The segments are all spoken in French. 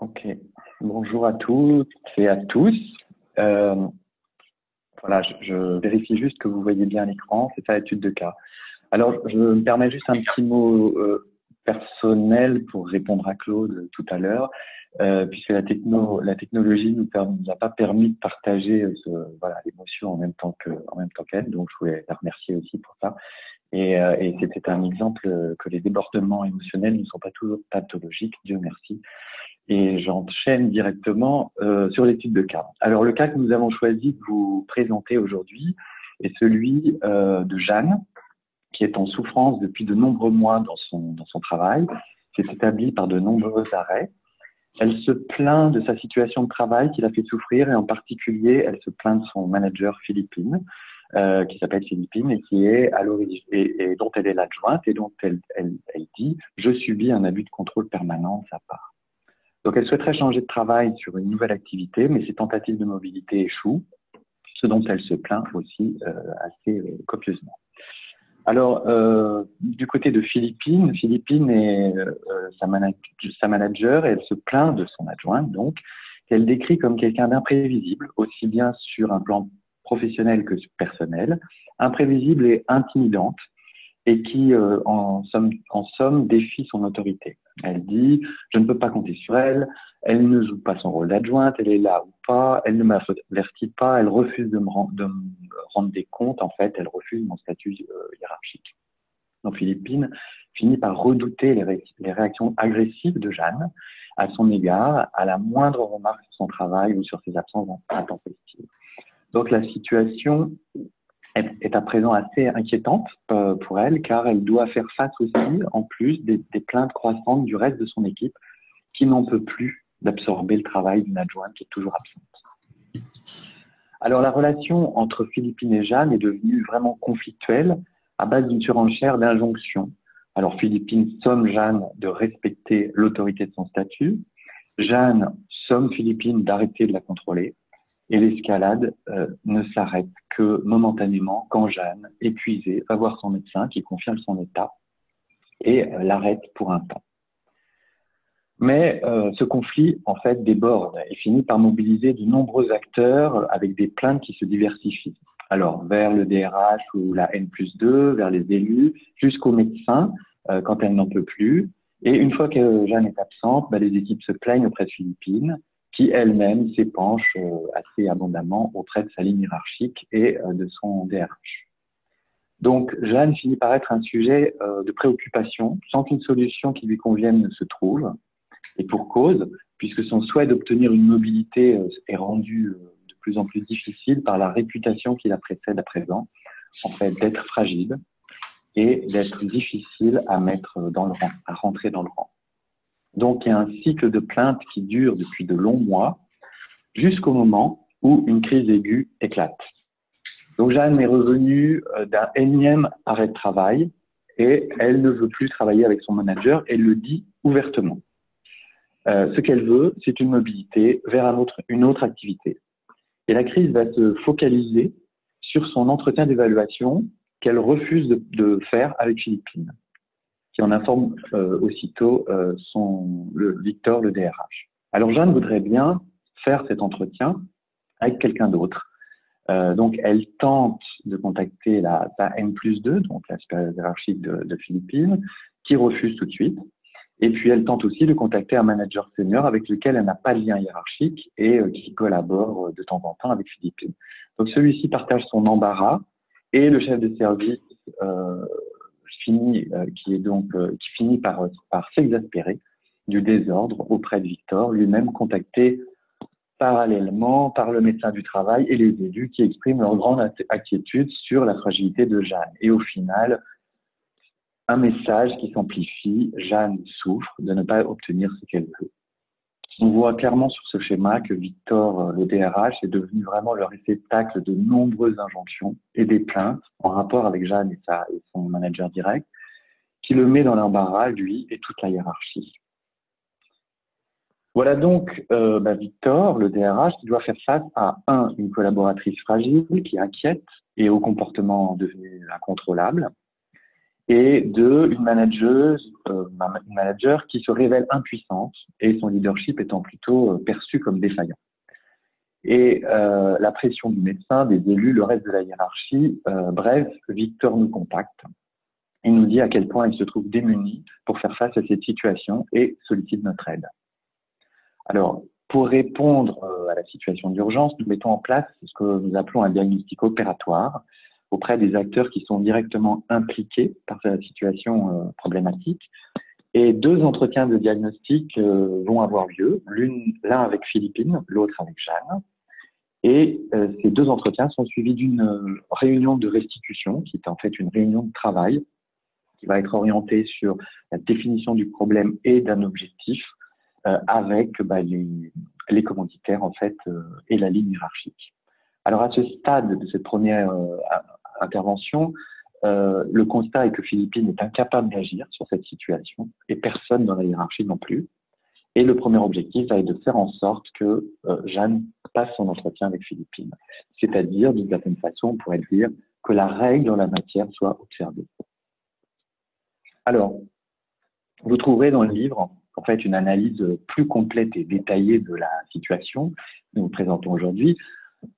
Ok, bonjour à toutes et à tous. Euh, voilà, je vérifie juste que vous voyez bien l'écran, c'est ça l'étude de cas. Alors, je me permets juste un petit mot personnel pour répondre à Claude tout à l'heure, puisque la technologie nous a pas permis de partager voilà, l'émotion en même temps qu'elle, donc je voulais la remercier aussi pour ça. Et c'était un exemple que les débordements émotionnels ne sont pas toujours pathologiques, Dieu merci. Et j'enchaîne directement sur l'étude de cas. Alors, le cas que nous avons choisi de vous présenter aujourd'hui est celui de Jeanne, qui est en souffrance depuis de nombreux mois dans son travail, s'est établie par de nombreux arrêts. Elle se plaint de sa situation de travail qui la fait souffrir et en particulier, elle se plaint de son manager Philippine, qui s'appelle Philippine et qui est à l'origine et dont elle est l'adjointe et dont elle dit « Je subis un abus de contrôle permanent de sa part ». Donc, elle souhaiterait changer de travail sur une nouvelle activité, mais ses tentatives de mobilité échouent, ce dont elle se plaint aussi assez copieusement. Alors, du côté de Philippine, Philippine est sa manager et elle se plaint de son adjointe, donc, qu'elle décrit comme quelqu'un d'imprévisible, aussi bien sur un plan professionnel que personnel, imprévisible et intimidante, et qui, en somme, défie son autorité. Elle dit « Je ne peux pas compter sur elle, elle ne joue pas son rôle d'adjointe, elle est là ou pas, elle ne m'avertit pas, elle refuse de me rendre des comptes, en fait, elle refuse mon statut hiérarchique. » Donc Philippine finit par redouter les réactions agressives de Jeanne à son égard, à la moindre remarque sur son travail ou sur ses absences intempestives. Donc la situation est à présent assez inquiétante pour elle, car elle doit faire face aussi, en plus, des plaintes croissantes du reste de son équipe qui n'en peut plus d'absorber le travail d'une adjointe qui est toujours absente. Alors la relation entre Philippine et Jeanne est devenue vraiment conflictuelle à base d'une surenchère d'injonctions. Alors Philippine somme Jeanne de respecter l'autorité de son statut, Jeanne somme Philippine d'arrêter de la contrôler, et l'escalade ne s'arrête que momentanément quand Jeanne, épuisée, va voir son médecin qui confirme son état et l'arrête pour un temps. Mais ce conflit, en fait, déborde et finit par mobiliser de nombreux acteurs avec des plaintes qui se diversifient. Alors, vers le DRH ou la N+2, vers les élus, jusqu'au médecin quand elle n'en peut plus. Et une fois que Jeanne est absente, les équipes se plaignent auprès de Philippine, qui elle-même s'épanche assez abondamment auprès de sa ligne hiérarchique et de son DRH. Donc, Jeanne finit par être un sujet de préoccupation, sans qu'une solution qui lui convienne ne se trouve, et pour cause, puisque son souhait d'obtenir une mobilité est rendu de plus en plus difficile par la réputation qui la précède à présent, en fait, d'être fragile et d'être difficile à mettre dans le rang, à rentrer dans le rang. Donc, il y a un cycle de plaintes qui dure depuis de longs mois, jusqu'au moment où une crise aiguë éclate. Donc, Jeanne est revenue d'un énième arrêt de travail et elle ne veut plus travailler avec son manager, elle le dit ouvertement. Ce qu'elle veut, c'est une mobilité vers une autre activité. Et la crise va se focaliser sur son entretien d'évaluation qu'elle refuse de faire avec Philippine, qui en informe aussitôt Victor, le DRH. Alors Jeanne voudrait bien faire cet entretien avec quelqu'un d'autre. Donc elle tente de contacter sa N+2, donc la supérieure hiérarchique de Philippine, qui refuse tout de suite. Et puis elle tente aussi de contacter un manager senior avec lequel elle n'a pas de lien hiérarchique et qui collabore de temps en temps avec Philippine. Donc celui-ci partage son embarras et le chef de service qui finit par s'exaspérer du désordre auprès de Victor, lui-même contacté parallèlement par le médecin du travail et les élus qui expriment leur grande inquiétude sur la fragilité de Jeanne. Et au final, un message qui s'amplifie, Jeanne souffre de ne pas obtenir ce qu'elle veut. On voit clairement sur ce schéma que Victor, le DRH, est devenu vraiment le réceptacle de nombreuses injonctions et des plaintes en rapport avec Jeanne et son manager direct, qui le met dans l'embarras, lui, et toute la hiérarchie. Voilà donc Victor, le DRH, qui doit faire face à une collaboratrice fragile qui inquiète et au comportement devenu incontrôlable, et de une manager qui se révèle impuissante et son leadership étant plutôt perçu comme défaillant. Et la pression du médecin, des élus, le reste de la hiérarchie, bref, Victor nous contacte. Il nous dit à quel point il se trouve démuni pour faire face à cette situation et sollicite notre aide. Alors, pour répondre à la situation d'urgence, nous mettons en place ce que nous appelons un diagnostic opératoire auprès des acteurs qui sont directement impliqués par cette situation problématique. Et 2 entretiens de diagnostic vont avoir lieu, l'un avec Philippine, l'autre avec Jeanne. Et ces 2 entretiens sont suivis d'une réunion de restitution, qui est en fait une réunion de travail, qui va être orientée sur la définition du problème et d'un objectif, avec les commanditaires en fait et la ligne hiérarchique. Alors à ce stade de cette première intervention, le constat est que Philippine est incapable d'agir sur cette situation et personne dans la hiérarchie non plus. Et le premier objectif va être de faire en sorte que Jeanne passe son entretien avec Philippine. C'est-à-dire, d'une certaine façon, on pourrait dire que la règle en la matière soit observée. Alors, vous trouverez dans le livre en fait une analyse plus complète et détaillée de la situation que nous vous présentons aujourd'hui.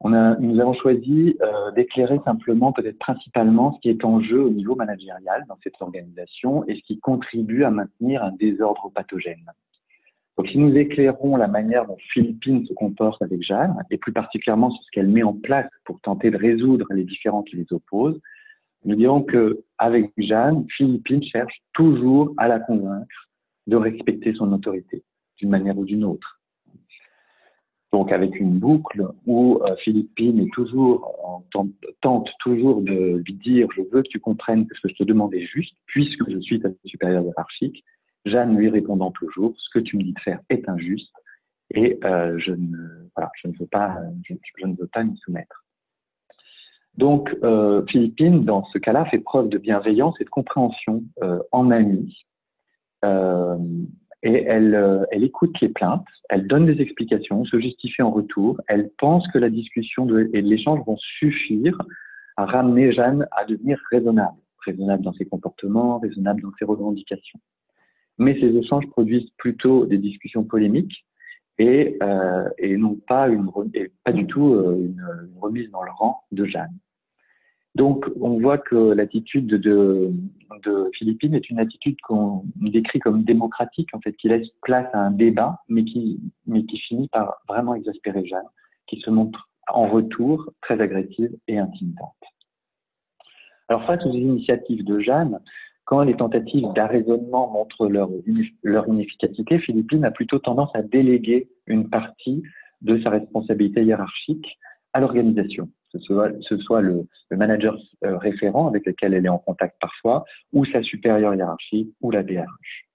Nous avons choisi d'éclairer simplement, peut-être principalement, ce qui est en jeu au niveau managérial dans cette organisation et ce qui contribue à maintenir un désordre pathogène. Donc, si nous éclairons la manière dont Philippine se comporte avec Jeanne, et plus particulièrement sur ce qu'elle met en place pour tenter de résoudre les différends qui les opposent, nous dirons qu'avec Jeanne, Philippine cherche toujours à la convaincre de respecter son autorité, d'une manière ou d'une autre. Donc, avec une boucle où Philippine est tente toujours de lui dire « je veux que tu comprennes que ce que je te demande est juste, puisque je suis ta supérieure hiérarchique », Jeanne lui répondant toujours « ce que tu me dis de faire est injuste et je ne veux pas m'y soumettre ». Donc, Philippine, dans ce cas-là, fait preuve de bienveillance et de compréhension en amie. Et elle écoute les plaintes, elle donne des explications, se justifie en retour. Elle pense que la discussion et l'échange vont suffire à ramener Jeanne à devenir raisonnable dans ses comportements, raisonnable dans ses revendications. Mais ces échanges produisent plutôt des discussions polémiques et non pas pas du tout une remise dans le rang de Jeanne. Donc, on voit que l'attitude de Philippine est une attitude qu'on décrit comme démocratique, en fait, qui laisse place à un débat, mais qui finit par vraiment exaspérer Jeanne, qui se montre en retour très agressive et intimidante. Alors, face aux initiatives de Jeanne, quand les tentatives d'arraisonnement montrent leur inefficacité, Philippine a plutôt tendance à déléguer une partie de sa responsabilité hiérarchique à l'organisation, que ce soit le manager référent avec lequel elle est en contact parfois, ou sa supérieure hiérarchique, ou la DRH.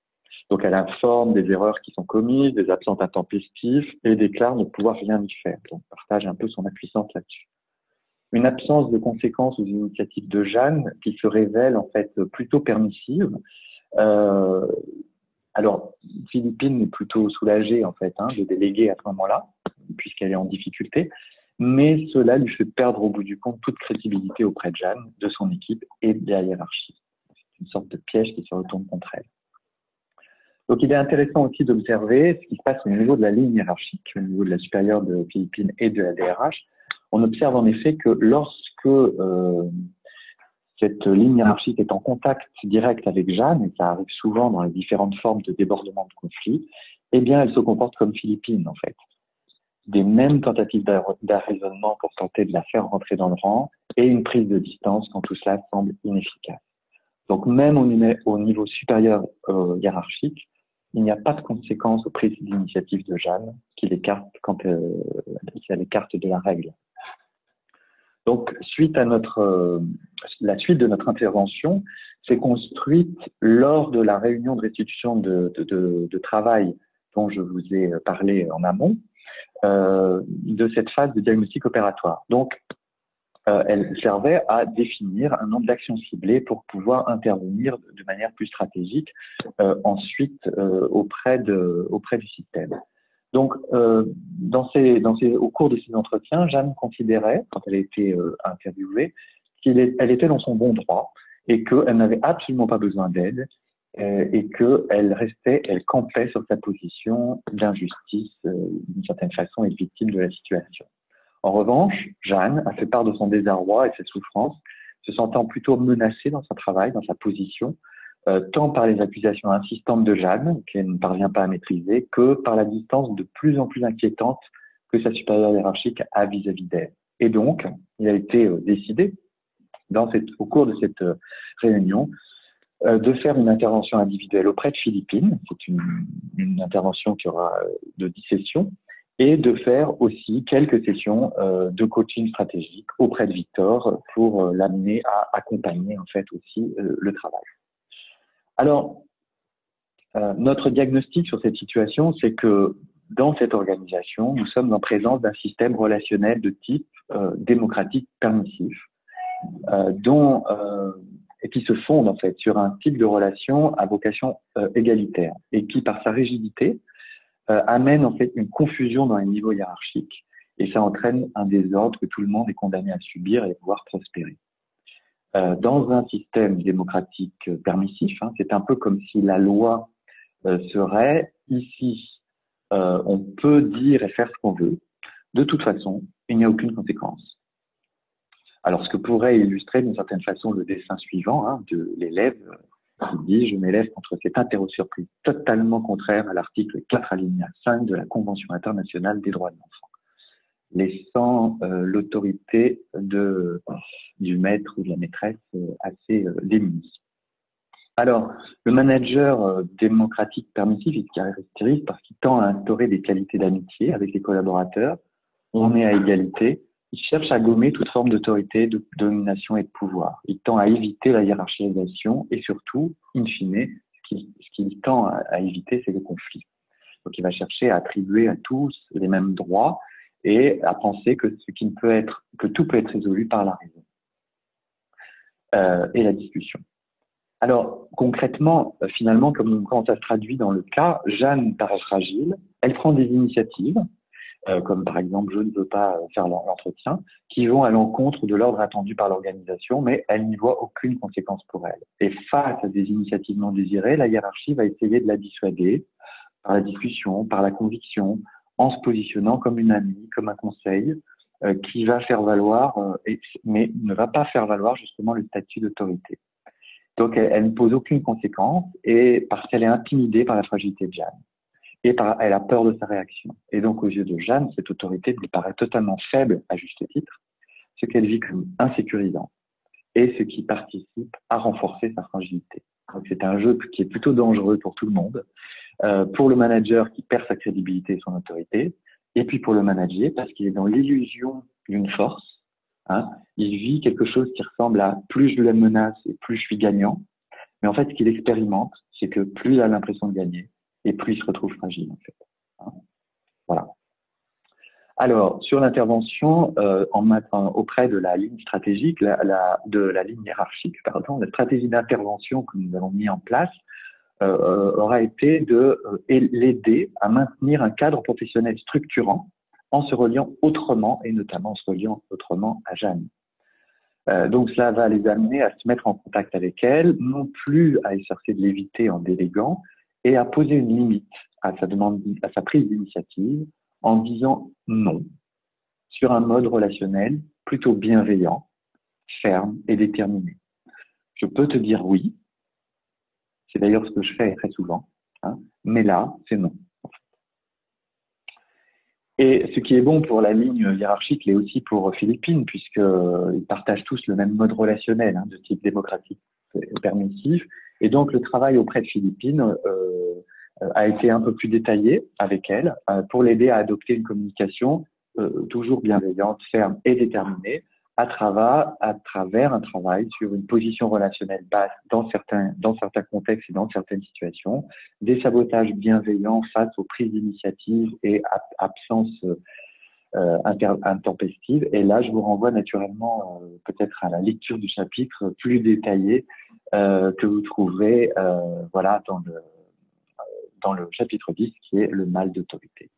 Donc elle informe des erreurs qui sont commises, des absences intempestives, et déclare ne pouvoir rien y faire. Donc partage un peu son impuissance là-dessus. Une absence de conséquences aux initiatives de Jeanne qui se révèle en fait plutôt permissive. Alors, Philippine est plutôt soulagée en fait de déléguer à ce moment-là, puisqu'elle est en difficulté, mais cela lui fait perdre au bout du compte toute crédibilité auprès de Jeanne, de son équipe et de la hiérarchie. C'est une sorte de piège qui se retourne contre elle. Donc, il est intéressant aussi d'observer ce qui se passe au niveau de la ligne hiérarchique, au niveau de la supérieure de Philippine et de la DRH. On observe en effet que lorsque cette ligne hiérarchique est en contact direct avec Jeanne, et ça arrive souvent dans les différentes formes de débordement de conflit, eh bien, elle se comporte comme Philippine, en fait. Des mêmes tentatives d'arraisonnement pour tenter de la faire rentrer dans le rang et une prise de distance quand tout cela semble inefficace. Donc, même au niveau supérieur hiérarchique, il n'y a pas de conséquences aux prises d'initiative de Jeanne qui l'écarte quand elle écarte de la règle. Donc, la suite de notre intervention s'est construite lors de la réunion de restitution de travail dont je vous ai parlé en amont, de cette phase de diagnostic opératoire. Donc, elle servait à définir un nombre d'actions ciblées pour pouvoir intervenir de manière plus stratégique ensuite auprès du système. Donc, au cours de ces entretiens, Jeanne considérait, quand elle a été interviewée, elle était dans son bon droit et qu'elle n'avait absolument pas besoin d'aide et elle campait sur sa position d'injustice d'une certaine façon et victime de la situation. En revanche, Jeanne a fait part de son désarroi et de ses souffrances, se sentant plutôt menacée dans son travail, dans sa position, tant par les accusations insistantes de Jeanne, qu'elle ne parvient pas à maîtriser, que par la distance de plus en plus inquiétante que sa supérieure hiérarchique a vis-à-vis d'elle. Et donc, il a été décidé, au cours de cette réunion, de faire une intervention individuelle auprès de Philippine. C'est une intervention qui aura de 10 sessions, et de faire aussi quelques sessions de coaching stratégique auprès de Victor pour l'amener à accompagner en fait aussi le travail. Alors, notre diagnostic sur cette situation, c'est que dans cette organisation, nous sommes en présence d'un système relationnel de type démocratique permissif, et qui se fonde en fait sur un type de relation à vocation égalitaire et qui, par sa rigidité, amène en fait une confusion dans les niveaux hiérarchiques et ça entraîne un désordre que tout le monde est condamné à subir et à pouvoir prospérer. Dans un système démocratique permissif, c'est un peu comme si la loi serait ici, on peut dire et faire ce qu'on veut. De toute façon, il n'y a aucune conséquence. Alors, ce que pourrait illustrer d'une certaine façon le dessin suivant de l'élève qui dit « Je m'élève contre cette interro-surprise totalement contraire à l'article 4 alinéa 5 de la Convention internationale des droits de l'enfant, laissant l'autorité du maître ou de la maîtresse assez démunie. » Alors, le manager démocratique permissif, il se caractérise parce qu'il tend à instaurer des qualités d'amitié avec les collaborateurs. On est à égalité. Il cherche à gommer toute forme d'autorité, de domination et de pouvoir. Il tend à éviter la hiérarchisation et surtout, in fine, ce qu'il tend à éviter, c'est le conflit. Donc, il va chercher à attribuer à tous les mêmes droits et à penser que tout peut être résolu par la raison et la discussion. Alors, concrètement, finalement, quand ça se traduit dans le cas, Jeanne paraît fragile, elle prend des initiatives, comme par exemple je ne veux pas faire l'entretien, qui vont à l'encontre de l'ordre attendu par l'organisation, mais elle n'y voit aucune conséquence pour elle. Et face à des initiatives non désirées, la hiérarchie va essayer de la dissuader par la discussion, par la conviction, en se positionnant comme une amie, comme un conseil, qui va faire valoir, mais ne va pas faire valoir justement le statut d'autorité. Donc elle ne pose aucune conséquence et parce qu'elle est intimidée par la fragilité de Jeanne. Elle a peur de sa réaction. Et donc, aux yeux de Jeanne, cette autorité lui paraît totalement faible, à juste titre, ce qu'elle vit comme insécurisant et ce qui participe à renforcer sa fragilité. Donc, c'est un jeu qui est plutôt dangereux pour tout le monde, pour le manager qui perd sa crédibilité et son autorité, et puis pour le manager parce qu'il est dans l'illusion d'une force. Il vit quelque chose qui ressemble à plus je le menace et plus je suis gagnant. Mais en fait, ce qu'il expérimente, c'est que plus il a l'impression de gagner, et plus il se retrouve fragile, en fait. Voilà. Alors, sur l'intervention auprès de la ligne stratégique, de la ligne hiérarchique, pardon, la stratégie d'intervention que nous avons mis en place aura été de l'aider à maintenir un cadre professionnel structurant en se reliant autrement, et notamment en se reliant autrement à Jeanne. Donc, cela va les amener à se mettre en contact avec elle, non plus à essayer de l'éviter en déléguant, et à poser une limite à sa prise d'initiative en disant non sur un mode relationnel plutôt bienveillant, ferme et déterminé. Je peux te dire oui, c'est d'ailleurs ce que je fais très souvent, mais là, c'est non. Et ce qui est bon pour la ligne hiérarchique l'est aussi pour Philippine, puisqu'ils partagent tous le même mode relationnel de type démocratique permissif. Et donc, le travail auprès de Philippine a été un peu plus détaillé avec elle pour l'aider à adopter une communication toujours bienveillante, ferme et déterminée à travers un travail sur une position relationnelle basse dans certains contextes et dans certaines situations, des sabotages bienveillants face aux prises d'initiative et absence intempestive. Et là, je vous renvoie naturellement peut-être à la lecture du chapitre plus détaillé que vous trouverez dans le chapitre 10 qui est le mal d'autorité.